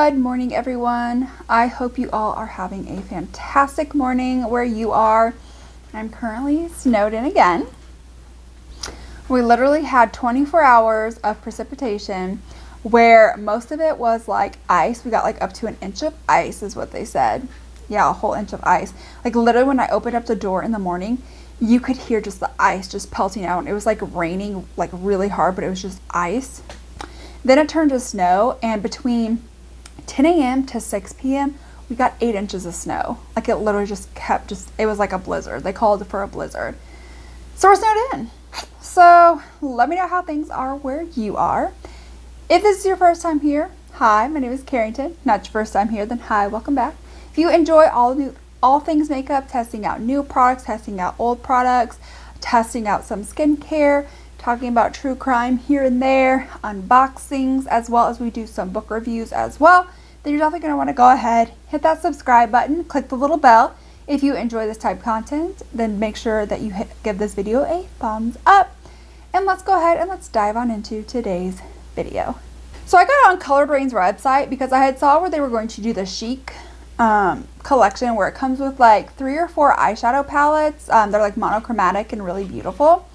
Good morning, everyone. I hope you all are having a fantastic morning where you are. I'm currently snowed in again. We literally had 24 hours of precipitation where most of it was like ice. We got like up to an inch of ice is what they said. Yeah, a whole inch of ice. Like literally when I opened up the door in the morning, you could hear just the ice just pelting out. It was like raining like really hard, but it was just ice. Then it turned to snow, and between 10 a.m. to 6 p.m. we got 8 inches of snow. Like it literally just kept it was like a blizzard. They called it for a blizzard. So we're snowed in. So let me know how things are where you are. If this is your first time here, hi, my name is Carrington. Not your first time here, then hi, welcome back. If you enjoy all things makeup, testing out new products, testing out old products, testing out some skincare, talking about true crime here and there, unboxings, as well as we do some book reviews as well, then you're definitely going to want to go ahead, hit that subscribe button, click the little bell. If you enjoy this type of content, then make sure that you give this video a thumbs up. And let's go ahead and let's dive on into today's video. So I got on Coloured Raine's website because I had saw where they were going to do the chic collection where it comes with like 3 or 4 eyeshadow palettes. They're like monochromatic and really beautiful.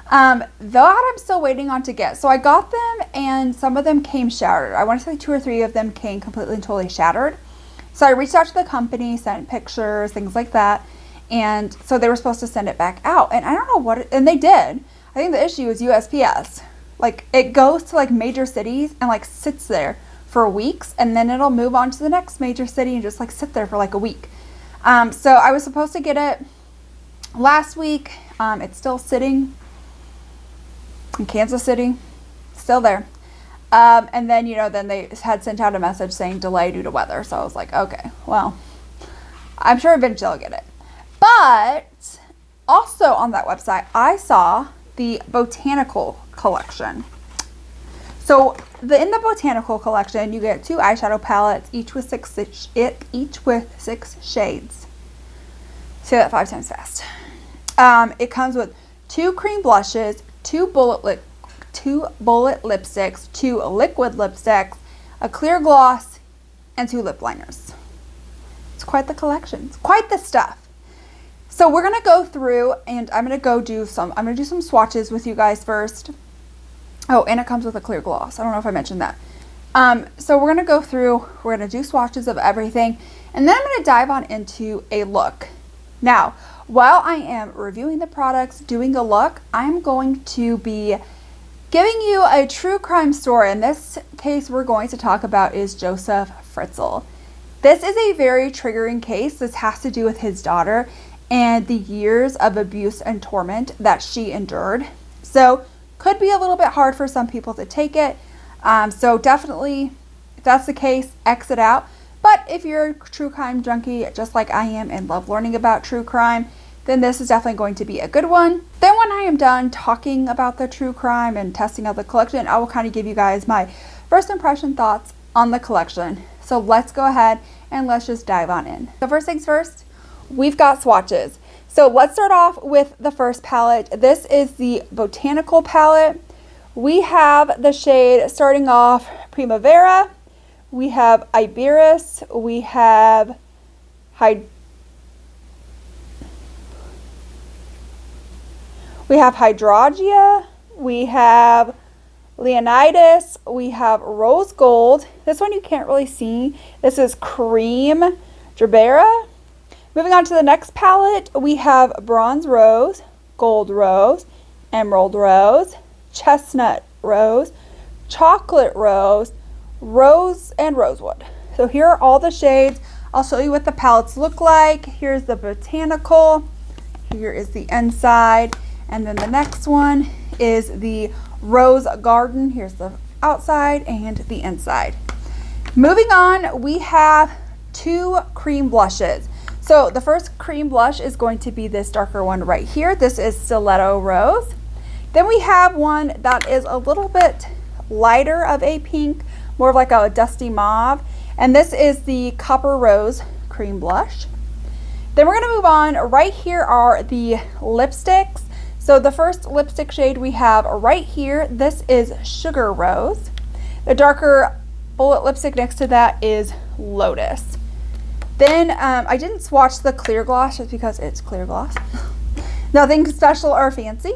That I'm still waiting on to get. So I got them and some of them came shattered. I want to say 2 or 3 of them came completely and totally shattered. So I reached out to the company, sent pictures, things like that. And so they were supposed to send it back out. And I don't know what, and they did. I think the issue is USPS. Like it goes to like major cities and like sits there for weeks, and then it'll move on to the next major city and just like sit there for like a week. So I was supposed to get it last week. It's still sitting in Kansas City, still there. And then, then they had sent out a message saying delay due to weather. So I was like, okay, well, I'm sure eventually I'll get it. But also on that website, I saw the Botanical Collection. So in the Botanical Collection, you get 2 eyeshadow palettes, each with 6 shades. Say that 5 times fast. It comes with 2 cream blushes, 2 bullet lipsticks, 2 liquid lipsticks, a clear gloss, and 2 lip liners. It's quite the collection. It's quite the stuff. So we're gonna go through, and I'm gonna do some swatches with you guys first. Oh, and it comes with a clear gloss. I don't know if I mentioned that. So we're gonna go through. We're gonna do swatches of everything, and then I'm gonna dive on into a look. Now, while I am reviewing the products, doing a look, I'm going to be giving you a true crime story. In this case, we're going to talk about is Josef Fritzel. This is a very triggering case. This has to do with his daughter and the years of abuse and torment that she endured. So could be a little bit hard for some people to take it. So definitely, if that's the case, exit out. But if you're a true crime junkie, just like I am and love learning about true crime, then this is definitely going to be a good one. Then when I am done talking about the true crime and testing out the collection, I will kind of give you guys my first impression thoughts on the collection. So let's go ahead and let's just dive on in. So first things first, we've got swatches. So let's start off with the first palette. This is the Botanical palette. We have the shade starting off Primavera. We have Iberis. We have Hydrangea, we have Leonidas, we have Rose Gold. This one you can't really see. This is Cream Gerbera. Moving on to the next palette, we have Bronze Rose, Gold Rose, Emerald Rose, Chestnut Rose, Chocolate Rose, Rose, and Rosewood. So here are all the shades. I'll show you what the palettes look like. Here's the Botanical. Here is the inside. And then the next one is the Rose Garden. Here's the outside and the inside. Moving on, we have 2 cream blushes. So the first cream blush is going to be this darker one right here. This is Stiletto Rose. Then we have one that is a little bit lighter of a pink, more of like a dusty mauve. And this is the Copper Rose cream blush. Then we're gonna move on. Right here are the lipsticks. So the first lipstick shade we have right here, this is Sugar Rose. The darker bullet lipstick next to that is Lotus. Then I didn't swatch the clear gloss just because it's clear gloss. Nothing special or fancy.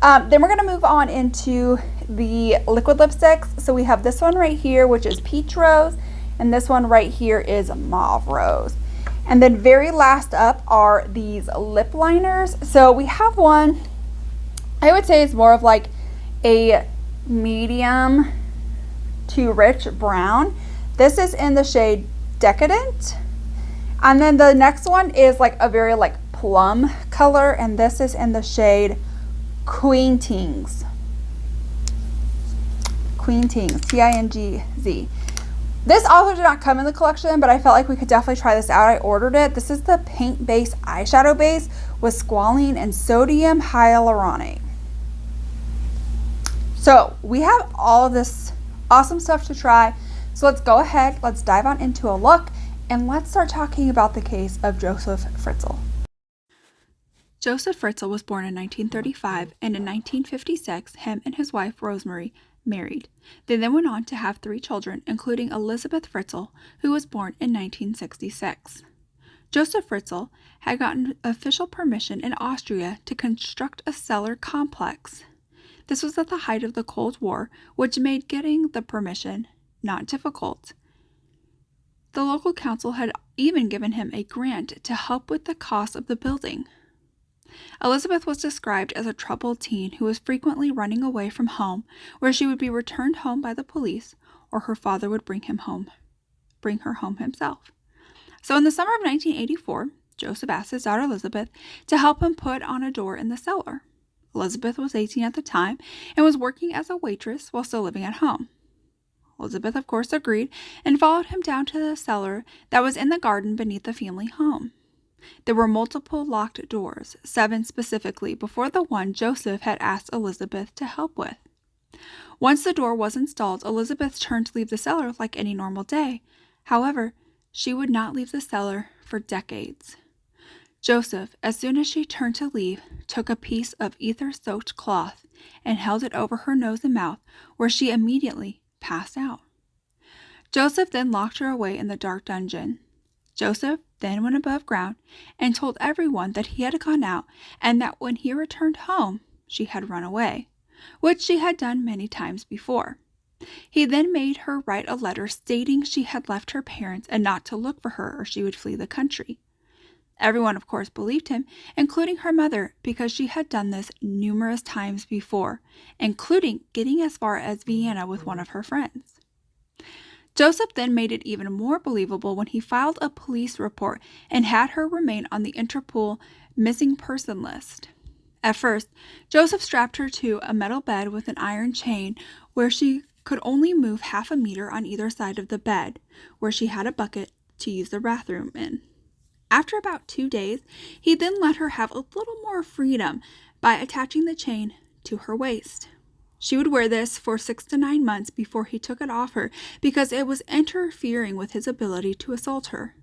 Then we're going to move on into the liquid lipsticks. So we have this one right here, which is Peach Rose, and this one right here is Mauve Rose. And then very last up are these lip liners. So we have one, I would say it's more of like a medium to rich brown. This is in the shade Decadent. And then the next one is like a very like plum color, and this is in the shade Queen Tings, T-I-N-G-Z. This also did not come in the collection, but I felt like we could definitely try this out. I ordered it. This is the paint base eyeshadow base with squalene and sodium hyaluronate. So we have all of this awesome stuff to try. So let's go ahead, let's dive on into a look, and let's start talking about the case of Josef Fritzel. Josef Fritzel was born in 1935, and in 1956, him and his wife, Rosemary, married. They then went on to have 3 children, including Elizabeth Fritzel, who was born in 1966. Josef Fritzel had gotten official permission in Austria to construct a cellar complex. This was at the height of the Cold War, which made getting the permission not difficult. The local council had even given him a grant to help with the cost of the building. Elizabeth was described as a troubled teen who was frequently running away from home, where she would be returned home by the police, or her father would bring her home himself. So in the summer of 1984, Joseph asked his daughter Elizabeth to help him put on a door in the cellar. Elizabeth was 18 at the time and was working as a waitress while still living at home. Elizabeth, of course, agreed and followed him down to the cellar that was in the garden beneath the family home. There were multiple locked doors, 7 specifically, before the one Joseph had asked Elizabeth to help with. Once the door was installed, Elizabeth turned to leave the cellar like any normal day. However, she would not leave the cellar for decades. Joseph, as soon as she turned to leave, took a piece of ether-soaked cloth and held it over her nose and mouth, where she immediately passed out. Joseph then locked her away in the dark dungeon. Joseph then went above ground and told everyone that he had gone out and that when he returned home, she had run away, which she had done many times before. He then made her write a letter stating she had left her parents and not to look for her or she would flee the country. Everyone, of course, believed him, including her mother, because she had done this numerous times before, including getting as far as Vienna with one of her friends. Joseph then made it even more believable when he filed a police report and had her remain on the Interpol missing person list. At first, Joseph strapped her to a metal bed with an iron chain where she could only move half a meter on either side of the bed, where she had a bucket to use the bathroom in. After about 2 days, he then let her have a little more freedom by attaching the chain to her waist. She would wear this for 6 to 9 months before he took it off her because it was interfering with his ability to assault her.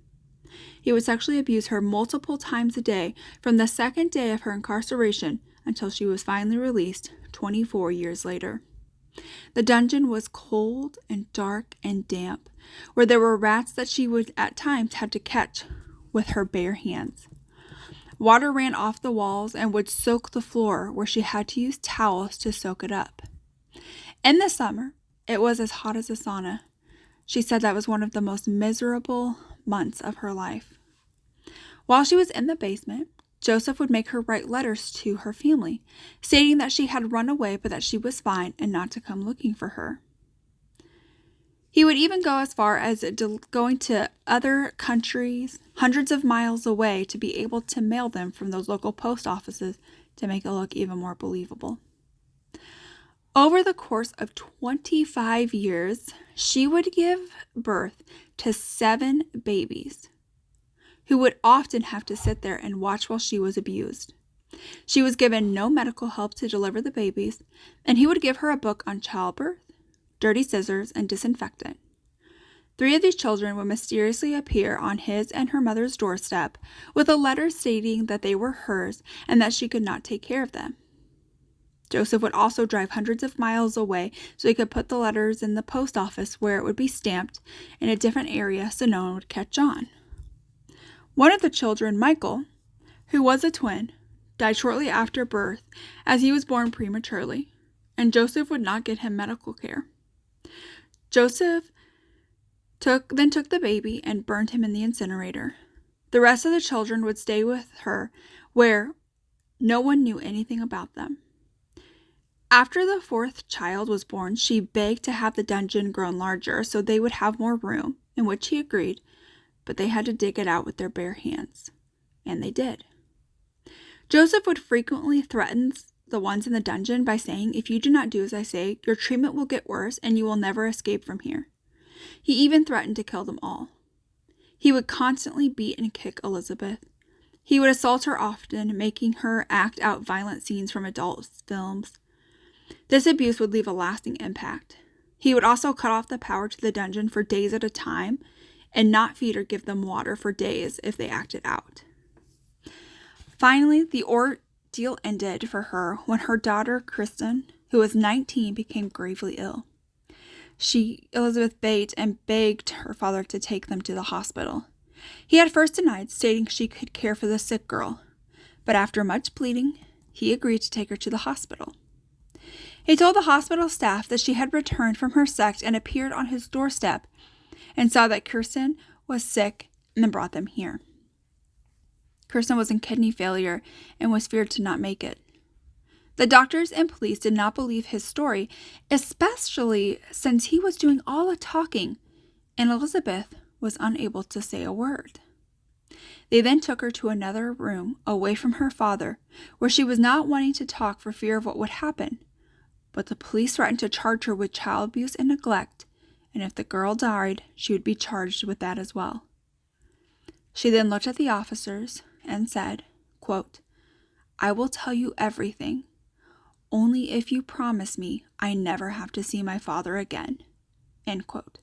He would sexually abuse her multiple times a day from the second day of her incarceration until she was finally released 24 years later. The dungeon was cold and dark and damp, where there were rats that she would at times have to catch with her bare hands. Water ran off the walls and would soak the floor, where she had to use towels to soak it up. In the summer, it was as hot as a sauna. She said that was one of the most miserable months of her life. While she was in the basement, Joseph would make her write letters to her family, stating that she had run away but that she was fine and not to come looking for her. He would even go as far as going to other countries, hundreds of miles away, to be able to mail them from those local post offices to make it look even more believable. Over the course of 25 years, she would give birth to 7 babies, who would often have to sit there and watch while she was abused. She was given no medical help to deliver the babies, and he would give her a book on childbirth, dirty scissors, and disinfectant. 3 of these children would mysteriously appear on his and her mother's doorstep with a letter stating that they were hers and that she could not take care of them. Joseph would also drive hundreds of miles away so he could put the letters in the post office where it would be stamped in a different area so no one would catch on. One of the children, Michael, who was a twin, died shortly after birth as he was born prematurely, and Joseph would not get him medical care. Joseph then took the baby and burned him in the incinerator. The rest of the children would stay with her where no one knew anything about them. After the fourth child was born, she begged to have the dungeon grown larger so they would have more room, in which he agreed, but they had to dig it out with their bare hands. And they did. Joseph would frequently threaten the ones in the dungeon by saying, "If you do not do as I say, your treatment will get worse and you will never escape from here." He even threatened to kill them all. He would constantly beat and kick Elizabeth. He would assault her often, making her act out violent scenes from adult films. This abuse would leave a lasting impact. He would also cut off the power to the dungeon for days at a time and not feed or give them water for days if they acted out. Finally, the ordeal ended for her when her daughter, Kristen, who was 19, became gravely ill. Elizabeth begged her father to take them to the hospital. He had first denied, stating she could care for the sick girl, but after much pleading, he agreed to take her to the hospital. He told the hospital staff that she had returned from her sect and appeared on his doorstep and saw that Kirsten was sick and then brought them here. Kirsten was in kidney failure and was feared to not make it. The doctors and police did not believe his story, especially since he was doing all the talking and Elizabeth was unable to say a word. They then took her to another room away from her father, where she was not wanting to talk for fear of what would happen. But the police threatened to charge her with child abuse and neglect, and if the girl died, she would be charged with that as well. She then looked at the officers and said, quote, "I will tell you everything, only if you promise me I never have to see my father again." End quote.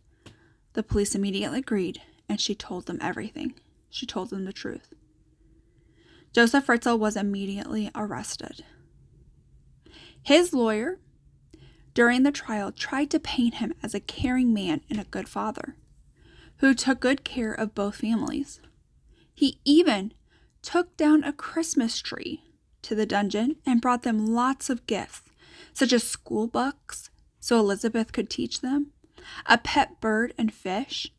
The police immediately agreed, and she told them everything. She told them the truth. Josef Fritzel was immediately arrested. His lawyer, during the trial, tried to paint him as a caring man and a good father, who took good care of both families. He even took down a Christmas tree to the dungeon and brought them lots of gifts, such as school books, so Elizabeth could teach them, a pet bird and fish,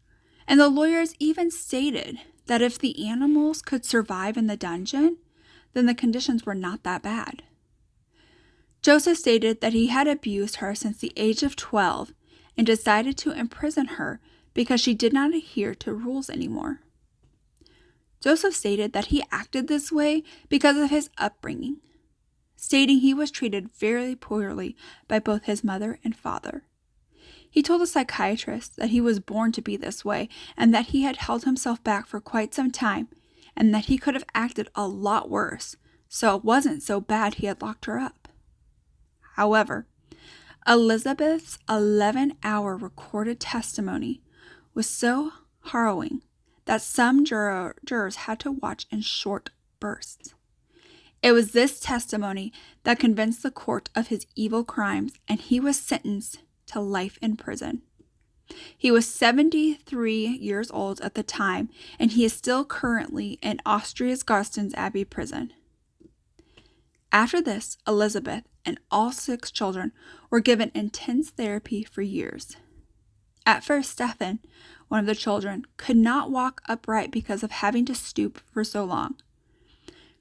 and the lawyers even stated that if the animals could survive in the dungeon, then the conditions were not that bad. Joseph stated that he had abused her since the age of 12 and decided to imprison her because she did not adhere to rules anymore. Joseph stated that he acted this way because of his upbringing, stating he was treated very poorly by both his mother and father. He told a psychiatrist that he was born to be this way and that he had held himself back for quite some time and that he could have acted a lot worse, so it wasn't so bad he had locked her up. However, Elizabeth's 11-hour recorded testimony was so harrowing that some jurors had to watch in short bursts. It was this testimony that convinced the court of his evil crimes, and he was sentenced to life in prison. He was 73 years old at the time, and he is still currently in Austria's Garstens Abbey prison. After this, Elizabeth and all 6 children were given intense therapy for years. At first, Stefan, one of the children, could not walk upright because of having to stoop for so long.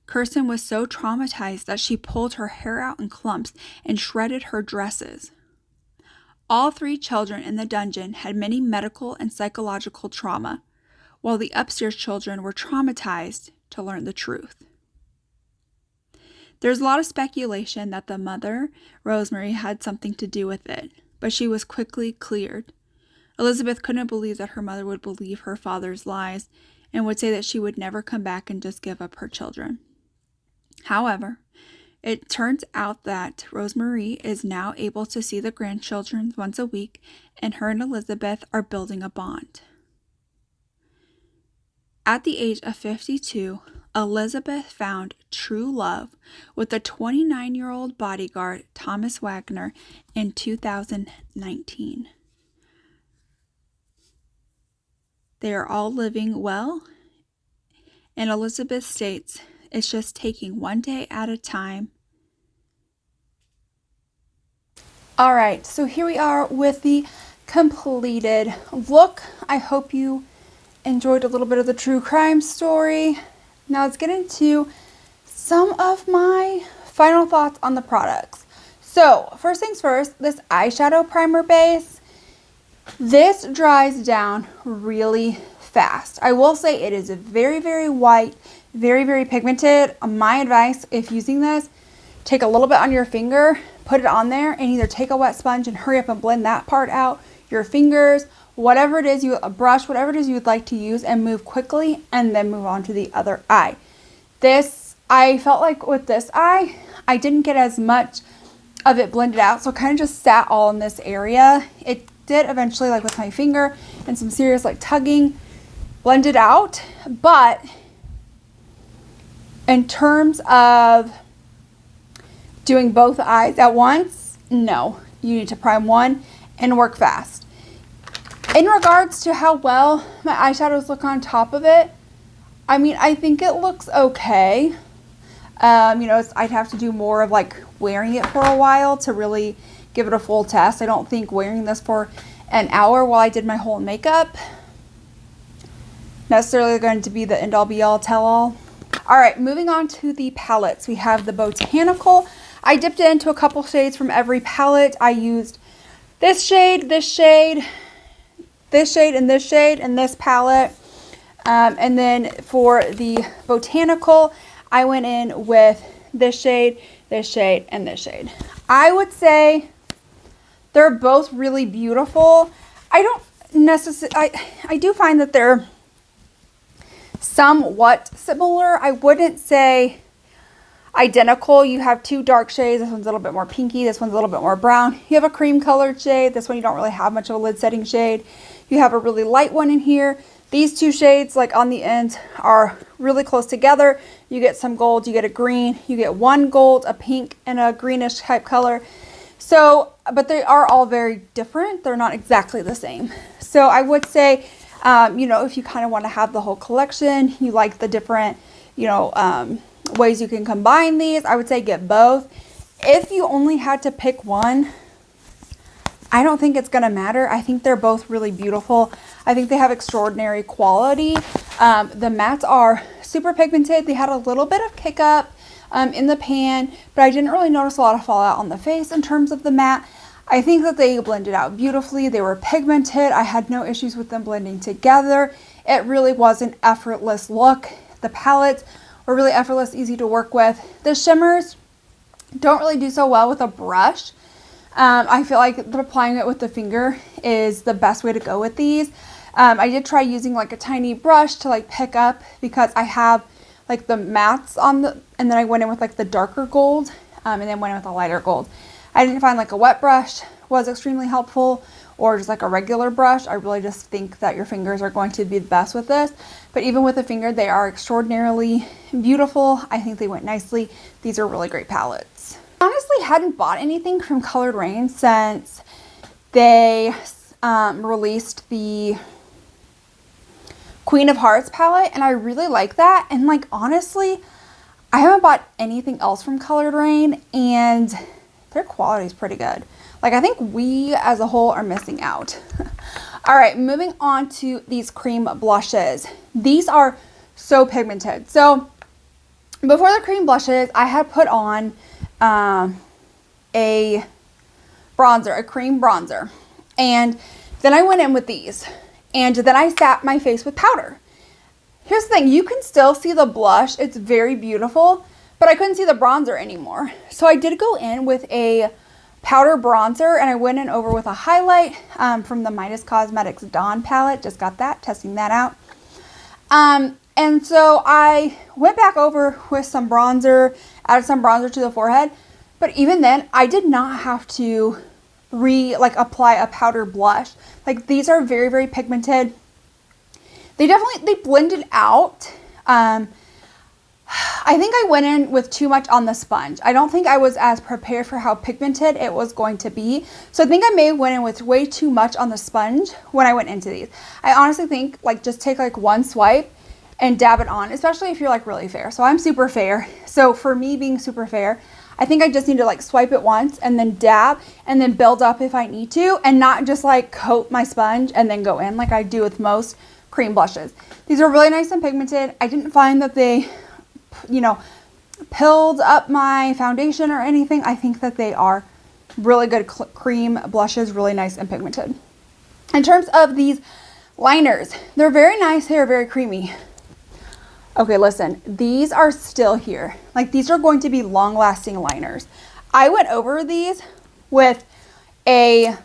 Kirsten was so traumatized that she pulled her hair out in clumps and shredded her dresses. All 3 children in the dungeon had many medical and psychological trauma, while the upstairs children were traumatized to learn the truth. There's a lot of speculation that the mother, Rosemary, had something to do with it, but she was quickly cleared. Elizabeth couldn't believe that her mother would believe her father's lies and would say that she would never come back and just give up her children. However, it turns out that Rosemary is now able to see the grandchildren once a week, and her and Elizabeth are building a bond. At the age of 52, Elizabeth found true love with the 29-year-old bodyguard Thomas Wagner in 2019. They are all living well, and Elizabeth states, it's just taking one day at a time. All right, so here we are with the completed look. I hope you enjoyed a little bit of the true crime story. Now let's get into some of my final thoughts on the products. So first things first, this eyeshadow primer base, this dries down really fast. I will say it is very, very white, very, very pigmented. My advice, if using this, take a little bit on your finger, put it on there, and either take a wet sponge and hurry up and blend that part out, your fingers, whatever it is, a brush, whatever it is you would like to use, and move quickly, and then move on to the other eye. This, I felt like with this eye, I didn't get as much of it blended out, so it kind of just sat all in this area. It did eventually, like with my finger and some serious like tugging, blend it out, but in terms of doing both eyes at once, no. You need to prime one and work fast. In regards to how well my eyeshadows look on top of it, I mean, I think it looks okay. You know, I'd have to do more of like wearing it for a while to really give it a full test. I don't think wearing this for an hour while I did my whole makeup necessarily going to be the end all be all tell all. All right, moving on to the palettes. We have the Botanical. I dipped it into a couple shades from every palette. I used this shade, this shade, this shade, and this shade in this palette. And then for the Botanical, I went in with this shade, and this shade. I would say they're both really beautiful. I don't necessarily, I do find that they're somewhat similar. I wouldn't say identical. You have two dark shades. This one's a little bit more pinky. This one's a little bit more brown. You have a cream colored shade. This one you don't really have much of a lid setting shade. You have a really light one in here. These two shades, like on the ends, are really close together. You get some gold, you get a green, you get one gold, a pink, and a greenish type color. So, but they are all very different. They're not exactly the same. So I would say, you know, if you kind of want to have the whole collection, you like the different, you know, ways you can combine these, I would say get both. If you only had to pick one, I don't think it's going to matter. I think they're both really beautiful. I think they have extraordinary quality. The mattes are super pigmented. They had a little bit of kick up in the pan, but I didn't really notice a lot of fallout on the face in terms of the matte. I think that they blended out beautifully. They were pigmented. I had no issues with them blending together. It really was an effortless look. The palettes were really effortless, easy to work with. The shimmers don't really do so well with a brush. I feel like applying it with the finger is the best way to go with these. I did try using like a tiny brush to like pick up, because I have like the mattes on the, and then I went in with like the darker gold, and then went in with a lighter gold. I didn't find like a wet brush was extremely helpful, or just like a regular brush. I really just think that your fingers are going to be the best with this. But even with a finger, they are extraordinarily beautiful. I think they went nicely. These are really great palettes. Honestly, hadn't bought anything from Coloured Raine since they released the Queen of Hearts palette, and I really like that. And like, honestly, I haven't bought anything else from Coloured Raine, and their quality is pretty good. Like, I think we as a whole are missing out. All right, moving on to these cream blushes. These are so pigmented. So before the cream blushes, I had put on a bronzer, a cream bronzer. And then I went in with these. And then I sat my face with powder. Here's the thing, you can still see the blush. It's very beautiful, but I couldn't see the bronzer anymore. So I did go in with a powder bronzer, and I went in over with a highlight from the Midas Cosmetics Dawn palette. Just got that, testing that out. And so I went back over with some bronzer, added some bronzer to the forehead. But even then, I did not have to apply a powder blush. Like, these are very, very pigmented. They blended out. I think I went in with too much on the sponge. I don't think I was as prepared for how pigmented it was going to be. So I think I may have went in with way too much on the sponge when I went into these. I honestly think like just take like one swipe and dab it on, especially if you're like really fair. So I'm super fair. So for me being super fair, I think I just need to like swipe it once and then dab and then build up if I need to, and not just like coat my sponge and then go in like I do with most cream blushes. These are really nice and pigmented. I didn't find that they, you know, pilled up my foundation or anything. I think that they are really good cream blushes, really nice and pigmented. In terms of these liners, they're very nice. They're very creamy. Okay, listen, these are still here. Like, these are going to be long-lasting liners. I went over these with a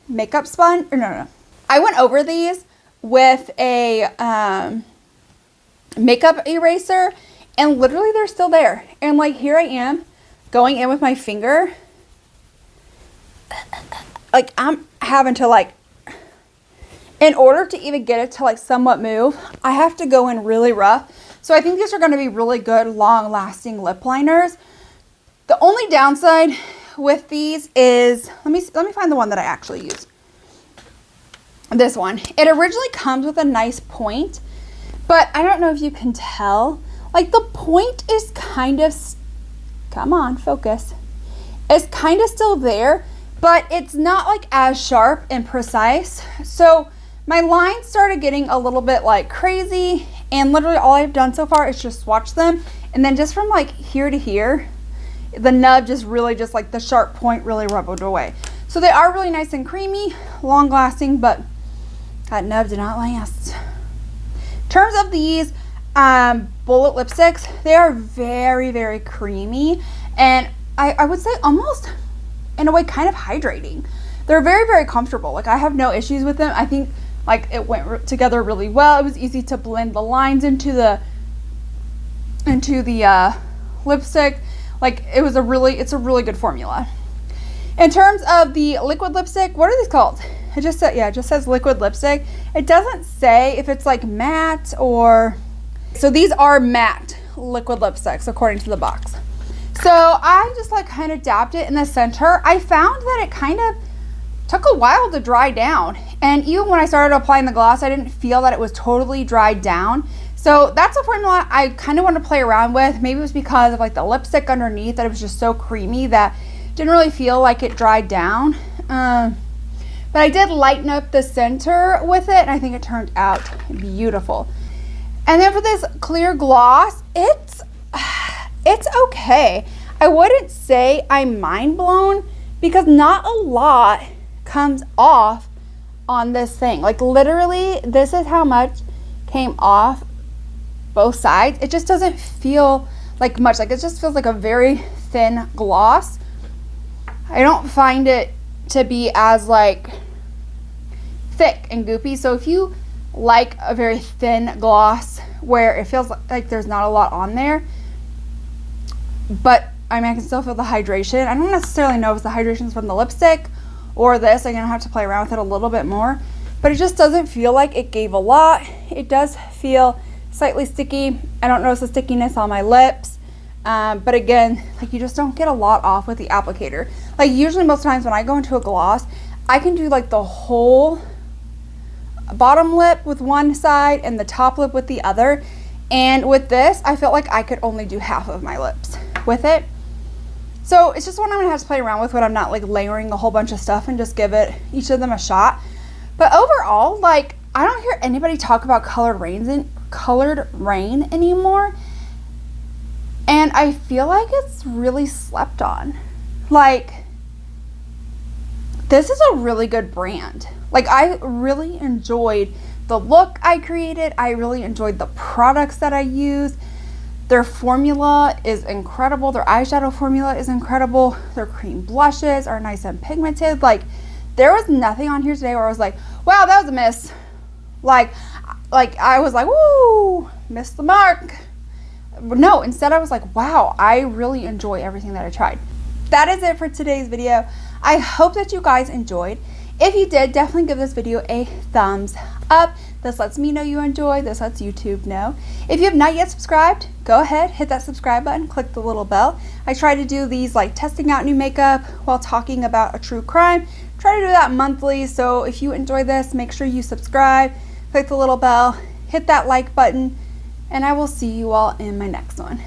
makeup sponge, or no. I went over these with a makeup eraser, and literally they're still there. And like, here I am going in with my finger. Like, I'm having to like, in order to even get it to like somewhat move, I have to go in really rough. So I think these are going to be really good, long-lasting lip liners. The only downside with these is, let me find the one that I actually use. This one. It originally comes with a nice point, but I don't know if you can tell. Like, the point is kind of, come on, focus. It's kind of still there, but it's not like as sharp and precise. So my lines started getting a little bit like crazy, and literally all I've done so far is just swatch them. And then just from like here to here, the nub just really just like the sharp point really rubbed away. So they are really nice and creamy, long lasting, but that nub did not last. In terms of these bullet lipsticks, they are very, very creamy. And I would say almost in a way kind of hydrating. They're very, very comfortable. Like, I have no issues with them. I think like it went together really well. It was easy to blend the lines into the lipstick. Like, it's a really good formula. In terms of the liquid lipstick, what are these called? It just said, yeah, it just says liquid lipstick. It doesn't say if it's like matte or, so these are matte liquid lipsticks according to the box. So I just like kind of dabbed it in the center. I found that it kind of took a while to dry down, and even when I started applying the gloss, I didn't feel that it was totally dried down. So that's a formula I kind of want to play around with. Maybe it was because of like the lipstick underneath, that it was just so creamy that didn't really feel like it dried down. But I did lighten up the center with it, and I think it turned out beautiful. And then for this clear gloss, it's okay. I wouldn't say I'm mind blown, because not a lot comes off on this thing. Like, literally, this is how much came off both sides. It just doesn't feel like much. Like, it just feels like a very thin gloss. I don't find it to be as like thick and goopy. So if you like a very thin gloss where it feels like there's not a lot on there, but I mean, I can still feel the hydration. I don't necessarily know if the hydration is from the lipstick or this. I'm gonna have to play around with it a little bit more, but it just doesn't feel like it gave a lot. It does feel slightly sticky. I don't notice the stickiness on my lips, but again, like, you just don't get a lot off with the applicator. Like, usually most times when I go into a gloss, I can do like the whole bottom lip with one side and the top lip with the other. And with this, I felt like I could only do half of my lips with it. So it's just one I'm gonna have to play around with when I'm not like layering a whole bunch of stuff, and just give it each of them a shot. But overall, like, I don't hear anybody talk about Coloured Raine anymore. And I feel like it's really slept on. Like, this is a really good brand. Like, I really enjoyed the look I created. I really enjoyed the products that I use. Their formula is incredible. Their eyeshadow formula is incredible. Their cream blushes are nice and pigmented. Like, there was nothing on here today where I was like, wow, that was a miss. Like I was like, woo, missed the mark. No, instead I was like, wow, I really enjoy everything that I tried. That is it for today's video. I hope that you guys enjoyed. If you did, definitely give this video a thumbs up. This lets me know you enjoy. This lets YouTube know. If you have not yet subscribed, go ahead, hit that subscribe button, click the little bell. I try to do these like testing out new makeup while talking about a true crime. Try to do that monthly, so if you enjoy this, make sure you subscribe, click the little bell, hit that like button, and I will see you all in my next one.